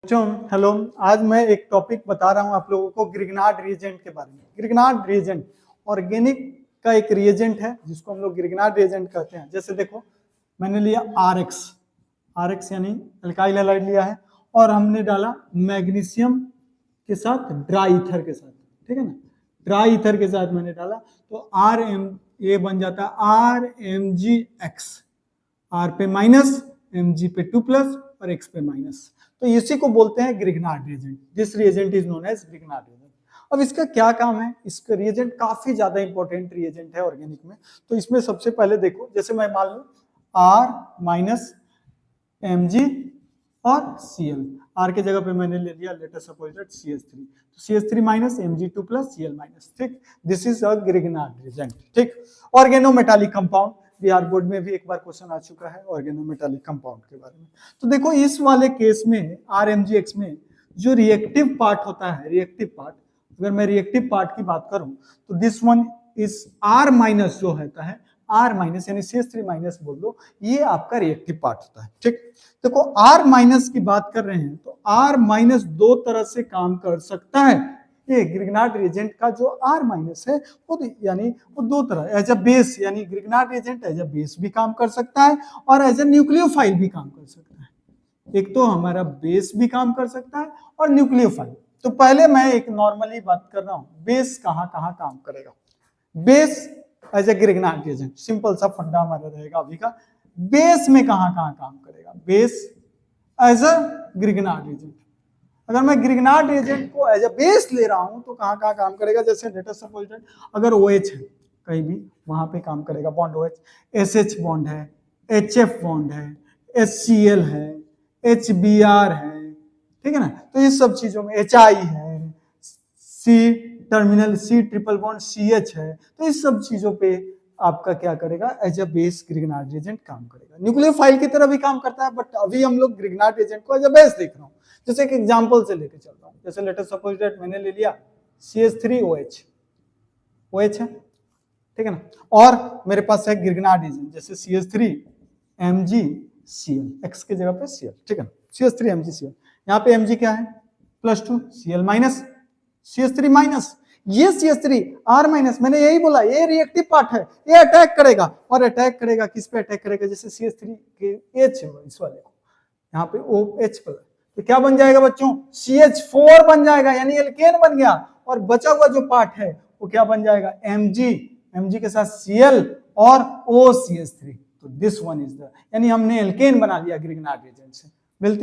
बच्चों हेलो, आज मैं एक टॉपिक बता रहा हूं आप लोगों को ग्रिग्नार्ड रिएजेंट के बारे में। ग्रिग्नार्ड रिएजेंट ऑर्गेनिक का एक रिएजेंट है जिसको हम लोग ग्रिग्नार्ड रिएजेंट कहते हैं। जैसे देखो, मैंने लिया आर एक्स यानी अल्काइल हैलाइड लिया है और हमने डाला मैग्नीशियम के साथ ड्राई ईथर के साथ, ठीक है ना। ड्राई ईथर के साथ मैंने डाला तो आर एम ये बन जाता है RMgX, आर पे माइनस, Mg पे 2 प्लस और X पे माइनस। तो इसी को बोलते हैं Grignard reagent. This reagent is known as Grignard reagent. अब इसका क्या काम है? इसका रिएजेंट काफी ज्यादा इंपॉर्टेंट रिएजेंट है ऑर्गेनिक में। तो इसमें सबसे पहले देखो, जैसे मैं मान लूं R माइनस Mg और Cl, R के जगह पे मैंने ले लिया late us suppose that CH3, तो CH3 minus Mg2 plus Cl minus, ठीक। This is a Grignard reagent, ठीक। ऑर्गेनोमेटालिक कंपाउंड, बिहार बोर्ड में भी एक बार क्वेश्चन आ चुका है ऑर्गेनोमेटालिक कंपाउंड के बारे में। तो देखो इस वाले केस में RMgX में जो रिएक्टिव पार्ट होता है, रिएक्टिव पार्ट, अगर मैं रिएक्टिव पार्ट की बात करूं तो this one is R minus जो होता है, R माइनस यानी CH3 माइनस बोल दो, ये आपका रिएक्टिव पार्ट होता है, ठीक। देखो R माइनस की बात कर रहे हैं तो R माइनस दो तरह से काम कर सकता है। ये ग्रिग्नार्ड रिएजेंट का जो R माइनस है वो यानी वो दो तरह, एज अ बेस यानी Grignard reagent as a base भी काम कर सकता है और एज अ न्यूक्लियोफाइल भी काम कर सकता है। एक तो हमारा बेस भी काम कर सकता है और न्यूक्लियोफाइल। तो पहले मैं एक नॉर्मली बात कर रहा हूं, बेस कहां कहां काम करेगा। Base as a Grignard reagent, simple सा फंडा हमारा रहेगा अभी का। बेस में कहां कहां काम करेगा? Base as a Grignard reagent. अगर मैं ग्रिग्नार्ड रिएजेंट को एज अ बेस ले रहा हूं तो कहां कहां काम करेगा? जैसे लेट अस सपोज दैट अगर OH है कहीं भी, वहां पे काम करेगा बॉन्ड OH, SH बॉन्ड है, HF बॉन्ड है, HCl है, HBr है, ठीक है ना। तो इस सब चीजों में HI है, C terminal C triple bond CH है, तो इस सब चीजों पे आपका क्या करेगा? As a base Grignard reagent काम करेगा। न्यूक्लियोफाइल की तरह भी काम करता है, बट अभी हम लोग ग्रिग्नार्ड रिएजेंट को एज अ बेस देख रहा हूं। जैसे एक एग्जांपल से लेके चल रहा हूं, जैसे लेट अस सपोज दैट मैंने ले लिया CH3OH, OH है, ठीक है ना, और मेरे पास है ग्रिग्नार्ड रिएजेंट जैसे CH3MgCl, X के जगह पे Cl, ठीक है ना, CH3MgCl। यहाँ पे Mg क्या है? +2, Cl माइनस, CH3 माइनस, ये CH3 R माइनस, मैंने यही बोला ये रिएक्टिव पार्ट है, ये अटैक करेगा। और अटैक करेगा किस पे? अटैक करेगा जैसे CH3 के H है इस वाले को, यहाँ पे OH प्लस, तो क्या बन जाएगा बच्चों? CH4 बन जाएगा, यानी एल्केन बन गया। और बचा हुआ जो पार्ट है वो क्या बन जाएगा? Mg के साथ Cl और OCH3। तो दिस वन इज द, यानी हमने एल्केन बना लिया ग्रिग्नार्ड रिएजेंट से। मिलते